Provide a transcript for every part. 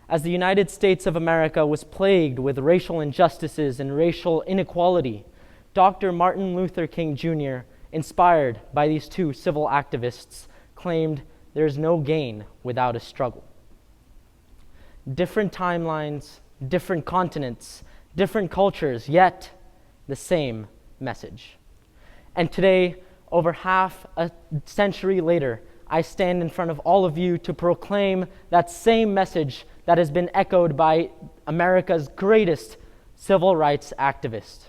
As the United States of America was plagued with racial injustices and racial inequality, Dr. Martin Luther King Jr., inspired by these two civil activists, claimed there is no gain without a struggle. Different timelines, different continents, different cultures, yet the same message. And today, over half a century later, I stand in front of all of you to proclaim that same message that has been echoed by America's greatest civil rights activist.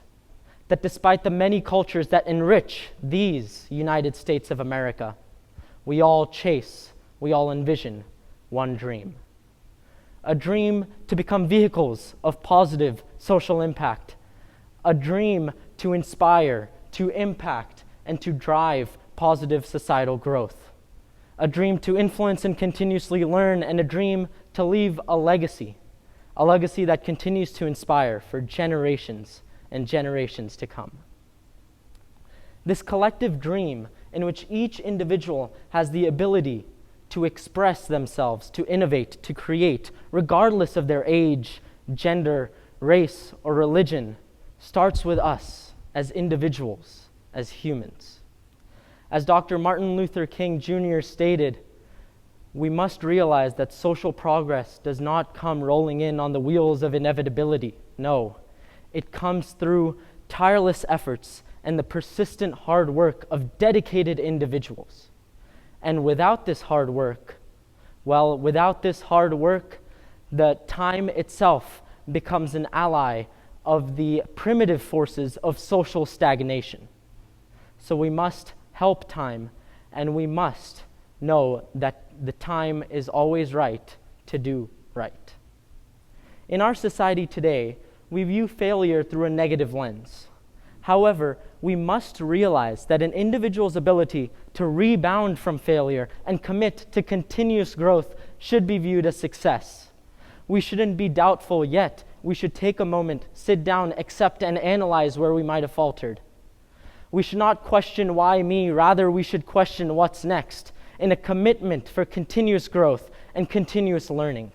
That despite the many cultures that enrich these United States of America, we all chase, we all envision one dream. A dream to become vehicles of positive social impact. A dream to inspire, to impact, and to drive positive societal growth. A dream to influence and continuously learn, and a dream to leave a legacy that continues to inspire for generations and generations to come. This collective dream in which each individual has the ability to express themselves, to innovate, to create, regardless of their age, gender, race, or religion, starts with us as individuals, as humans. As Dr. Martin Luther King Jr. stated, we must realize that social progress does not come rolling in on the wheels of inevitability. No, it comes through tireless efforts and the persistent hard work of dedicated individuals. And without this hard work, the time itself becomes an ally of the primitive forces of social stagnation. So we must help time, and we must know that the time is always right to do right. In our society today, we view failure through a negative lens. However, we must realize that an individual's ability to rebound from failure and commit to continuous growth should be viewed as success. We shouldn't be doubtful yet. We should take a moment, sit down, accept, and analyze where we might have faltered. We should not question why me, rather we should question what's next, in a commitment for continuous growth and continuous learning.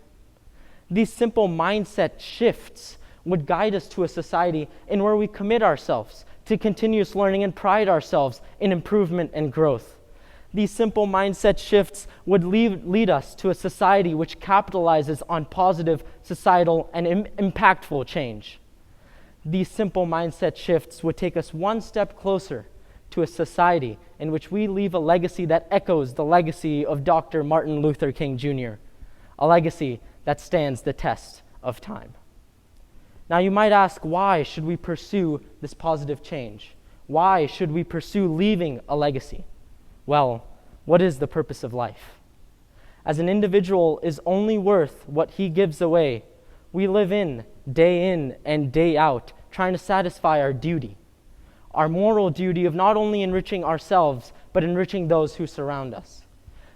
These simple mindset shifts would guide us to a society in where we commit ourselves to continuous learning and pride ourselves in improvement and growth. These simple mindset shifts would lead us to a society which capitalizes on positive societal and impactful change. These simple mindset shifts would take us one step closer to a society in which we leave a legacy that echoes the legacy of Dr. Martin Luther King Jr., a legacy that stands the test of time. Now you might ask, why should we pursue this positive change? Why should we pursue leaving a legacy? Well, what is the purpose of life? As an individual is only worth what he gives away, we live in and day out, trying to satisfy our duty, our moral duty of not only enriching ourselves, but enriching those who surround us.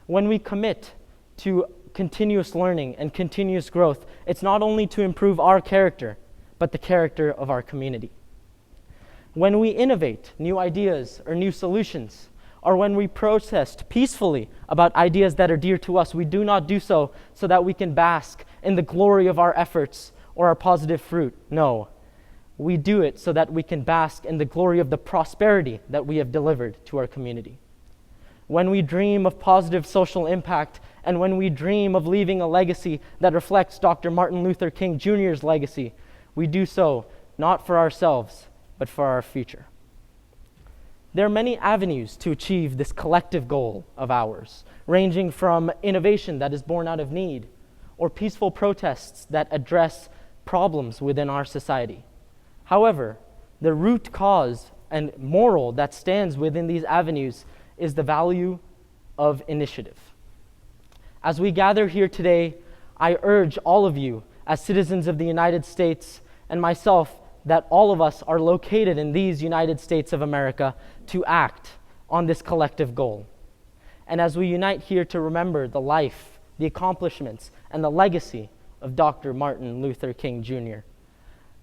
When we commit to continuous learning and continuous growth, it's not only to improve our character, but the character of our community. When we innovate new ideas or new solutions, or when we protest peacefully about ideas that are dear to us, we do not do so that we can bask in the glory of our efforts or our positive fruit. No, we do it so that we can bask in the glory of the prosperity that we have delivered to our community. When we dream of positive social impact, and when we dream of leaving a legacy that reflects Dr. Martin Luther King Jr.'s legacy, we do so not for ourselves, but for our future. There are many avenues to achieve this collective goal of ours, ranging from innovation that is born out of need, or peaceful protests that address problems within our society. However, the root cause and moral that stands within these avenues is the value of initiative. As we gather here today, I urge all of you, as citizens of the United States, and myself, that all of us are located in these United States of America, to act on this collective goal. And as we unite here to remember the life, the accomplishments, and the legacy of Dr. Martin Luther King Jr.,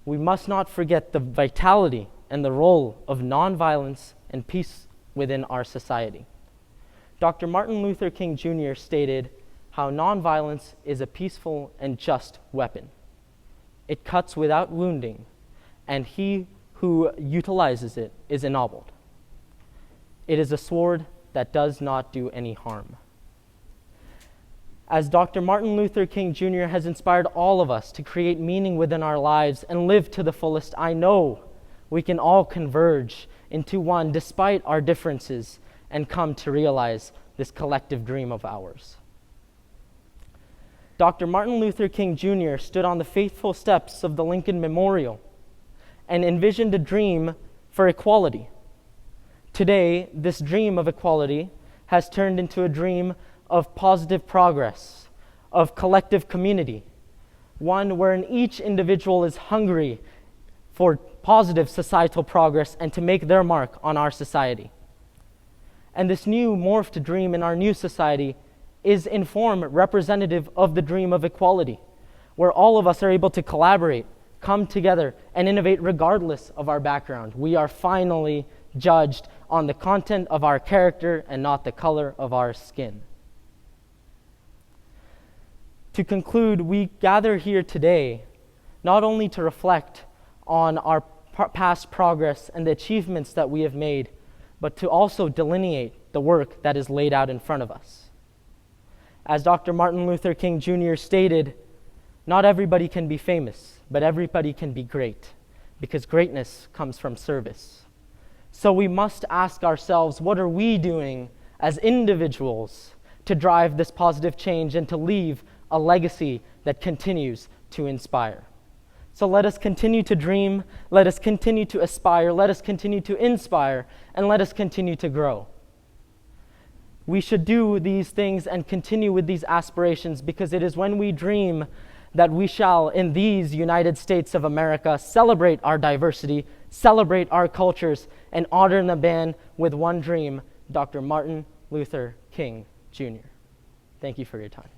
we must not forget the vitality and the role of nonviolence and peace within our society. Dr. Martin Luther King Jr. stated, how nonviolence is a peaceful and just weapon. It cuts without wounding, and he who utilizes it is ennobled. It is a sword that does not do any harm. As Dr. Martin Luther King Jr. has inspired all of us to create meaning within our lives and live to the fullest, I know we can all converge into one despite our differences and come to realize this collective dream of ours. Dr. Martin Luther King Jr. stood on the faithful steps of the Lincoln Memorial and envisioned a dream for equality. Today, this dream of equality has turned into a dream of positive progress, of collective community, one wherein each individual is hungry for positive societal progress and to make their mark on our society. And this new morphed dream in our new society is in form representative of the dream of equality, where all of us are able to collaborate, come together, and innovate regardless of our background. We are finally judged on the content of our character and not the color of our skin. To conclude, we gather here today not only to reflect on our past progress and the achievements that we have made, but to also delineate the work that is laid out in front of us. As Dr. Martin Luther King Jr. stated, not everybody can be famous, but everybody can be great, because greatness comes from service. So we must ask ourselves, what are we doing as individuals to drive this positive change and to leave a legacy that continues to inspire? So let us continue to dream, let us continue to aspire, let us continue to inspire, and let us continue to grow. We should do these things and continue with these aspirations, because it is when we dream that we shall, in these United States of America, celebrate our diversity, celebrate our cultures, and honor the man with one dream, Dr. Martin Luther King Jr. Thank you for your time.